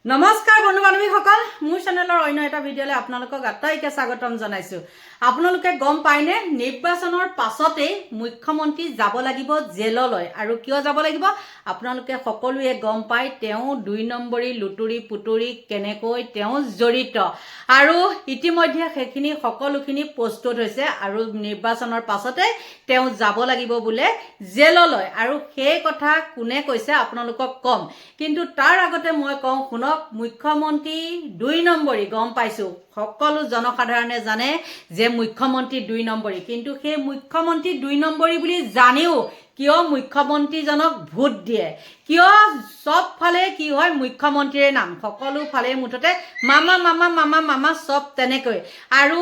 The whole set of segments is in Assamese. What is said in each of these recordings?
নমস্কাৰ বন্ধু বান্ধৱীসকল, মোৰ চেনেলৰ অন্য এটা ভিডিঅ'লৈ আপোনালোকক আটাইকে স্বাগতম জনাইছো। আপোনালোকে গম পায়নে নিৰ্বাচনৰ পাছতেই মুখ্যমন্ত্ৰী যাব লাগিব জেললৈ। আৰু কিয় যাব লাগিব আপোনালোকে সকলোৱে গম পায়। তেওঁ ২ নম্বৰী লুটুৰি পুটুৰি কেনেকৈ তেওঁ জড়িত আৰু ইতিমধ্যে সেইখিনি সকলোখিনি প্ৰস্তুত হৈছে আৰু নিৰ্বাচনৰ পাছতে তেওঁ যাব লাগিব বোলে জেললৈ। আৰু সেই কথা কোনে কৈছে আপোনালোকক কম, কিন্তু তাৰ আগতে মই কওঁ শুনক। মুখ্যমন্ত্ৰী ২ নম্বৰী গম পাইছো, সকলো জনসাধাৰণে জানে যে মুখ্যমন্ত্ৰী ২ নম্বৰী, কিন্তু সেই মুখ্যমন্ত্ৰী ২ নম্বৰী বুলি জানিও কিয় মুখ্যমন্ত্ৰীজনক ভোট দিয়ে, কিয় সব ফালে কি হয় মুখ্যমন্ত্ৰীৰ নাম, সকলো ফালে মুঠতে মামা মামা মামা মামা সব তেনেকৈ। আৰু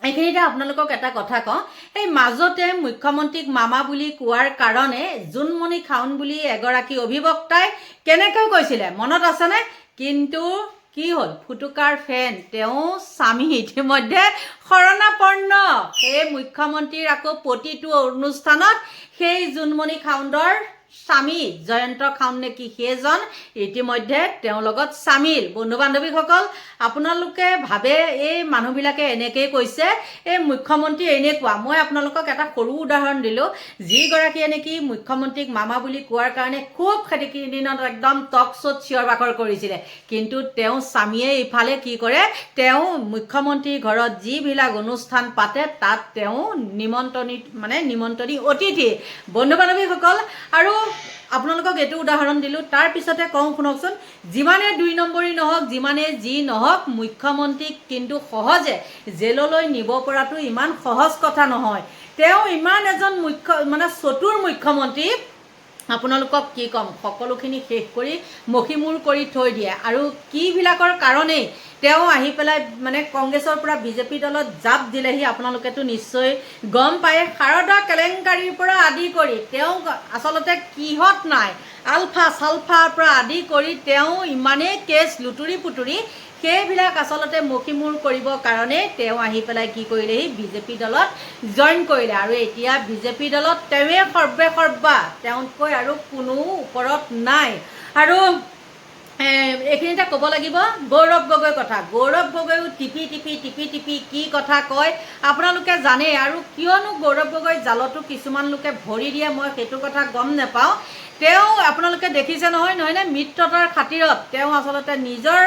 এইখিনিতে আপোনালোকক এটা কথা কওঁ, এই মাজতে মুখ্যমন্ত্ৰীক মামা বুলি কোৱাৰ কাৰণে জোনমণি খাউন বুলি এগৰাকী অভিবক্তাই কেনেকৈ কৈছিলে মনত আছেনে? কিন্তু কি হ'ল, ফুটুকাৰ ফেন তেওঁ স্বামী ইতিমধ্যে শৰণাপন্ন। সেই মুখ্যমন্ত্ৰীৰ আকৌ প্ৰতিটো অনুষ্ঠানত সেই জোনমণি খাউণ্ডৰ স্বামী জয়ন্ত খাউন নেকি সেইজন ইতিমধ্যে তেওঁৰ লগত চামিল। বন্ধু বান্ধৱীসকল, আপোনালোকে ভাবে এই মানুহবিলাকে এনেকেই কৈছে, এই মুখ্যমন্ত্ৰী এনেকুৱা। মই আপোনালোকক এটা সৰু উদাহৰণ দিলোঁ। যিগৰাকীয়ে নেকি মুখ্যমন্ত্ৰীক মামা বুলি কোৱাৰ কাৰণে খুব দিনত একদম টক শ্ব'ত চিঞৰ বাখৰ কৰিছিলে, কিন্তু তেওঁ স্বামীয়ে ইফালে কি কৰে, তেওঁ মুখ্যমন্ত্ৰীৰ ঘৰত যিবিলাক অনুষ্ঠান পাতে তাত তেওঁ নিমন্ত্ৰণী অতিথি। বন্ধু বান্ধৱীসকল, আৰু আপোনালোকক এইটো উদাহৰণ দিলোঁ। তাৰ পিছতে কওঁ শুনকচোন, যিমানে ২ নম্বৰী নহওক, যিমানে যি নহওক, মুখ্যমন্ত্ৰীক কিন্তু সহজে জেললৈ নিব পৰাটো ইমান সহজ কথা নহয়। তেওঁ ইমান এজন চতুৰ মুখ্যমন্ত্ৰী, আপোনালোকক কি ক'ম, সকলোখিনি শেষ কৰি মষিমূৰ কৰি থৈ দিয়ে। আৰু কিবিলাকৰ কাৰণেই তেওঁ আহি পেলাই কংগ্ৰেছৰ পৰা বিজেপি দলত জাপ দিলেহি আপোনালোকেতো নিশ্চয় গম পায়। সাৰদা কেলেংকাৰীৰ পৰা আদি কৰি তেওঁ আচলতে কিহত নাই, আলফা চালফাৰ পৰা আদি কৰি তেওঁ ইমানেই কেছ লুটুৰি পুটুৰি, সেইবিলাক আচলতে মষিমূৰ কৰিবৰ কাৰণে তেওঁ আহি পেলাই কি কৰিলেহি, বিজেপি দলত জইন কৰিলে। আৰু এতিয়া বিজেপি দলত তেওঁৱে সৰ্বা, তেওঁতকৈ আৰু কোনো ওপৰত নাই। আৰু এইখিনিতে ক'ব লাগিব গৌৰৱ গগৈৰ কথা। গৌৰৱ গগৈও টিপি কি কথা কয় আপোনালোকে জানে। আৰু কিয়নো গৌৰৱ গগৈ জালতো কিছুমান লোকে ভৰি দিয়ে, মই সেইটো কথা গম নাপাওঁ। তেওঁ আপোনালোকে দেখিছে নহয়নে, মিত্ৰতাৰ খাতিৰত তেওঁ আচলতে নিজৰ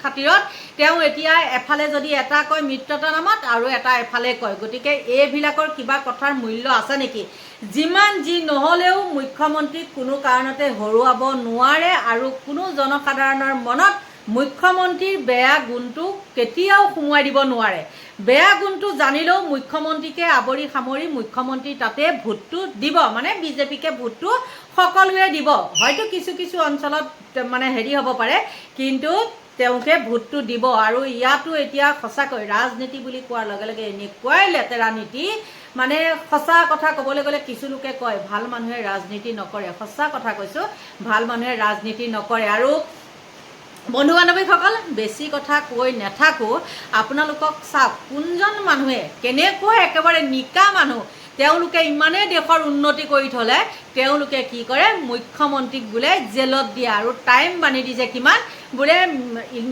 খাতিৰত তেওঁ এতিয়া এফালে যদি এটা কয় মিত্ৰতা নামত আৰু এটা এফালে কয়। গতিকে এইবিলাকৰ কিবা কথাৰ মূল্য আছে নেকি? যিমান যি নহ'লেও মুখ্যমন্ত্ৰীক কোনো কাৰণতে হৰুৱাব নোৱাৰে আৰু কোনো জনসাধাৰণৰ মনত মুখ্যমন্ত্ৰীৰ বেয়া গুণটো কেতিয়াও সোমোৱাই দিব নোৱাৰে। বেয়া গুণটো জানিলেও মুখ্যমন্ত্ৰীকে আৱৰি সামৰি মুখ্যমন্ত্ৰী তাতে ভোটটো দিব, বিজেপিকে ভোটটো সকলোৱে দিব। হয়তো কিছু অঞ্চলত হ'ব পাৰে, কিন্তু তেওঁকে ভোটটো দিব। আৰু ইয়াতো এতিয়া সঁচাকৈ ৰাজনীতি বুলি কোৱাৰ লগে লগে এনেকুৱাই লেতেৰা নীতি, সঁচা কথা ক'বলৈ গ'লে কিছু লোকে কয় ভাল মানুহে ৰাজনীতি নকৰে। সঁচা কথা কৈছোঁ, ভাল মানুহে ৰাজনীতি নকৰে। আৰু বন্ধু বান্ধৱীসকল, বেছি কথা কৈ নাথাকোঁ, আপোনালোকক চাওক কোনজন মানুহে কেনেকুৱা একেবাৰে নিকা মানুহ, তেওঁলোকে ইমানেই দেশৰ উন্নতি কৰি থ'লে তেওঁলোকে কি কৰে, মুখ্যমন্ত্ৰীক বোলে জেলত দিয়ে। আৰু টাইম বান্ধি দিছে কিমান, বোলে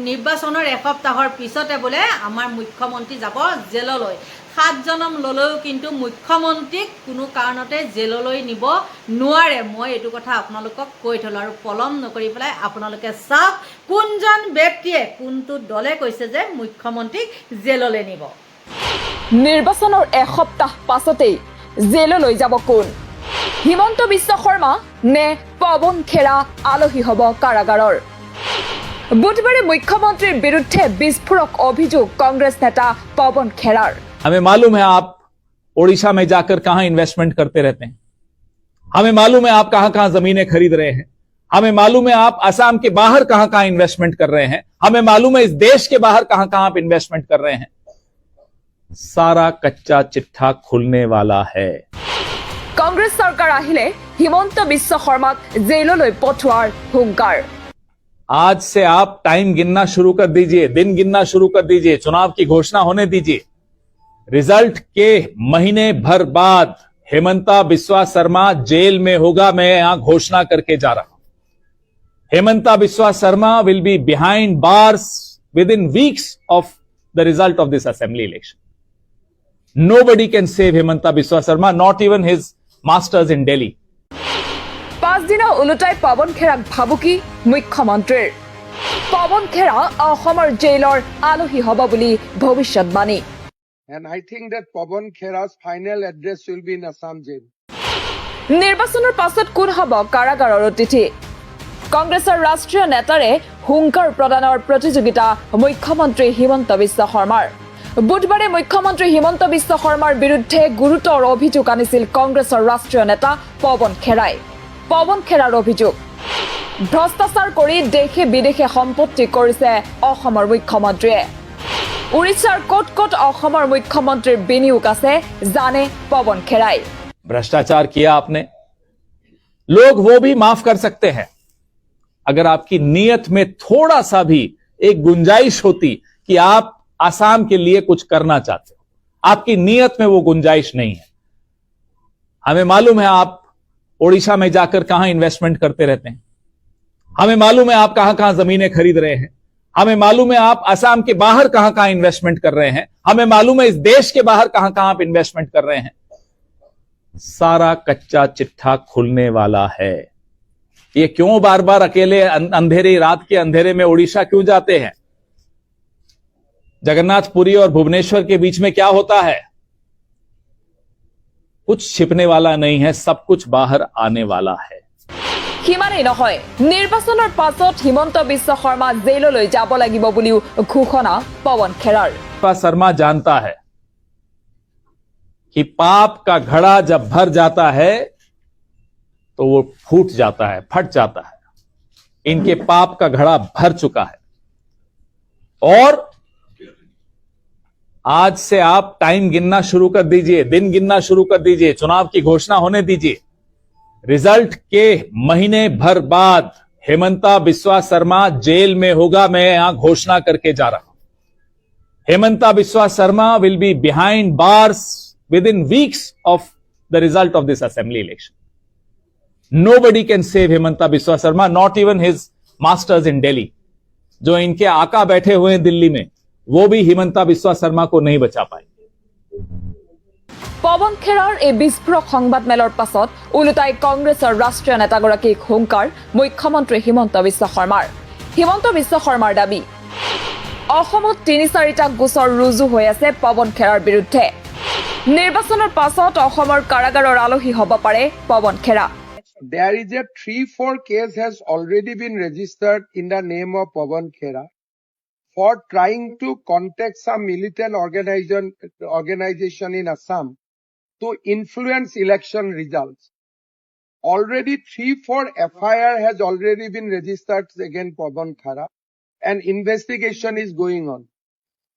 নিৰ্বাচনৰ এসপ্তাহৰ পিছতে বোলে আমাৰ মুখ্যমন্ত্ৰী যাব জেললৈ। 7 জনম ল'লেও কিন্তু মুখ্যমন্ত্ৰীক কোনো কাৰণতে জেললৈ নিব নোৱাৰে। মই এইটো কথা আপোনালোকক কৈ থ'লোঁ। আৰু পলম নকৰি পেলাই আপোনালোকে চাওক কোনজন ব্যক্তিয়ে, কোনটো দলে কৈছে যে মুখ্যমন্ত্ৰীক জেললৈ নিব। নিৰ্বাচনৰ এসপ্তাহ পাছতেই জেললৈ যাব কোন? হিমন্ত বিশ্ব শৰ্মা নে পৱন খেৰা আলহী হ'ব কাৰাগাৰৰ? বুধবাৰে মুখ্যমন্ত্ৰীৰ বিৰুদ্ধে বিস্ফোৰক অভিযোগ কংগ্ৰেছ নেতা পৱন খেৰাৰ। हमें मालूम है आप ओडिशा में जाकर कहां इन्वेस्टमेंट करते रहते हैं, हमें मालूम है आप कहां कहां जमीनें खरीद रहे हैं, हमें मालूम है आप असम के बाहर कहां कहां इन्वेस्टमेंट कर रहे हैं, हमें मालूम है इस देश के बाहर कहां कहां आप इन्वेस्टमेंट कर रहे हैं। सारा कच्चा चिट्ठा खुलने वाला है। কংগ্ৰেছ চৰকাৰ আহিলে হিমন্ত বিশ্ব শৰ্মাক জেললৈ পঠোৱাৰ হুংকাৰ। आज से आप टाइम गिनना शुरू कर दीजिए, दिन गिनना शुरू कर दीजिए, चुनाव की घोषणा होने दीजिए। रिजल्ट के महीने भर बाद हेमंता बिस्वा शर्मा जेल में होगा, मैं यहां घोषणा करके जा रहा हूं। Hemanta Biswa Sarma will be behind bars within weeks of the result of this assembly election. Nobody can save Hemanta Biswa Sarma, not even his masters in Delhi. পাঁচদিনা ওলোটাই পৱন খেৰাক ভাবুকি মুখ্যমন্ত্ৰীৰ পৱন খেৰা অসমৰ জেইলৰ আলহী হ'ব বুলি ভৱিষ্যতবাণী And I think that Pawan Khera's final address will be in Assam jail. নিৰ্বাচনৰ পাছত কোন হ'ব কাৰাগাৰৰ অতিথি কংগ্ৰেছৰ ৰাষ্ট্ৰীয় নেতাৰে হুংকাৰ প্ৰদানৰ প্ৰতিযোগিতা মুখ্যমন্ত্ৰী হিমন্ত বিশ্ব শৰ্মাৰ বুধবাৰে মুখ্যমন্ত্ৰী হিমন্ত বিশ্ব শৰ্মাৰ বিৰুদ্ধে গুৰুতৰ অভিযোগ আনিছিল কংগ্ৰেছৰ ৰাষ্ট্ৰীয় নেতা পৱন খেৰাই পৱন খেৰাৰ অভিযোগ ভ্ৰষ্টাচাৰ কৰি দেশে বিদেশে সম্পত্তি কৰিছে অসমৰ মুখ্যমন্ত্ৰীয়ে উৰিষ্যাৰ ক'ত ক'ত অসমৰ মুখ্যমন্ত্ৰীৰ বিনিয়োগ আছে জানে পৱন খেৰাই भ्रष्टाचार किया आपने लोग वो भी माफ कर सकते हैं अगर आपकी नीयत में थोड़ा सा भी एक गुंजाइश होती कि आप आसाम के लिए कुछ करना चाहते हो आपकी नीयत में वो गुंजाइश नहीं है हमें मालूम है आप ओडिशा में जाकर कहां इन्वेस्टमेंट करते रहते हैं हमें मालूम है आप कहां कहां जमीनें खरीद रहे हैं हमें मालूम है आप आसाम के बाहर कहां कहां इन्वेस्टमेंट कर रहे हैं हमें मालूम है इस देश के बाहर कहां कहां आप इन्वेस्टमेंट कर रहे हैं सारा कच्चा चिट्ठा खुलने वाला है ये क्यों बार बार अकेले अंधेरे रात के अंधेरे में ओडिशा क्यों जाते हैं जगन्नाथपुरी और भुवनेश्वर के बीच में क्या होता है कुछ छिपने वाला नहीं है सब कुछ बाहर आने वाला है সিমানেই নহয় নিৰ্বাচনৰ পাছত হিমন্ত বিশ্ব শৰ্মা জেইললৈ যাব লাগিব বুলিও ঘোষণা পৱন খেৰাৰ शर्मा जानता है कि पाप का घड़ा जब भर जाता है तो वो फूट जाता है फट जाता है इनके पाप का घड़ा भर चुका है और आज से आप टाइम गिनना शुरू कर दीजिए दिन गिनना शुरू कर दीजिए चुनाव की घोषणा होने दीजिए रिजल्ट के महीने भर बाद हेमंता बिस्वा शर्मा जेल में होगा मैं यहां घोषणा करके जा रहा हूं Himanta Biswa Sarma will be behind bars within weeks of the result of this assembly election. Nobody can save Hemanta Biswa Sarma, not even his masters in Delhi. जो इनके आका बैठे हुए हैं दिल्ली में, वो भी हिमंता बिस्वा शर्मा को नहीं बचा पाएंगे। পৱন খেৰাৰ এই বিস্ফোৰক সংবাদমেলৰ পাছত ওলোটাই কংগ্ৰেছৰ ৰাষ্ট্ৰীয় নেতাগৰাকীক হুংকাৰ মুখ্যমন্ত্ৰী হিমন্ত বিশ্ব শৰ্মাৰ হিমন্ত বিশ্ব শৰ্মাৰ দাবী অসমত ৩-৪টা গোচৰ ৰুজু হৈ আছে পৱন খেৰাৰ বিৰুদ্ধে নিৰ্বাচনৰ পাছত অসমৰ কাৰাগাৰৰ আলহী হ'ব পাৰে পৱন খেৰা There is a 3-4 case has already been registered in the name of Pawan Khera for trying to contact some militant organization in Assam to influence election results. Already 3-4 FIR has already been registered against Pawan Khera and investigation is going on.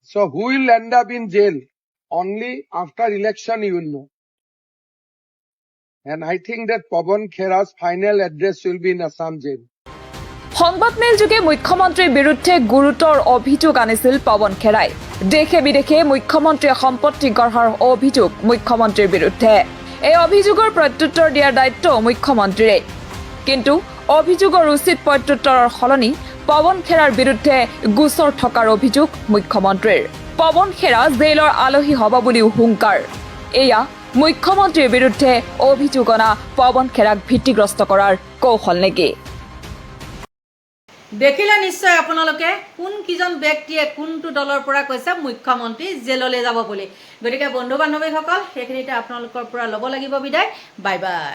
So who will end up in jail? Only after election you will know. And I think that Pawan Khera's final address will be in Assam jail. সংবাদমেল যোগে মুখ্যমন্ত্ৰীৰ বিৰুদ্ধে গুৰুতৰ অভিযোগ আনিছিল পৱন খেৰাই দেশে বিদেশে মুখ্যমন্ত্ৰীয়ে সম্পত্তি গঢ়াৰ অভিযোগ মুখ্যমন্ত্ৰীৰ বিৰুদ্ধে এই অভিযোগৰ প্ৰত্যুত্তৰ দিয়াৰ দায়িত্ব মুখ্যমন্ত্ৰীৰে কিন্তু অভিযোগৰ উচিত প্ৰত্যুত্তৰৰ সলনি পৱন খেৰাৰ বিৰুদ্ধে গোচৰ থকাৰ অভিযোগ মুখ্যমন্ত্ৰীৰ পৱন খেৰা জেইলৰ আলহী হ'ব বুলিও হুংকাৰ এয়া মুখ্যমন্ত্ৰীৰ বিৰুদ্ধে অভিযোগ অনা পৱন খেৰাক ভীতিগ্ৰস্ত কৰাৰ কৌশল নেকি দেখিলে নিশ্চয় আপোনালোকে কোন কিজন ব্যক্তিয়ে কোনটো দলৰ পৰা কৈছে মুখ্যমন্ত্ৰী জেললৈ যাব বুলি গতিকে বন্ধু বান্ধৱীসকল সেইখিনিতে আপোনালোকৰ পৰা ল'ব লাগিব বিদায় বাই বাই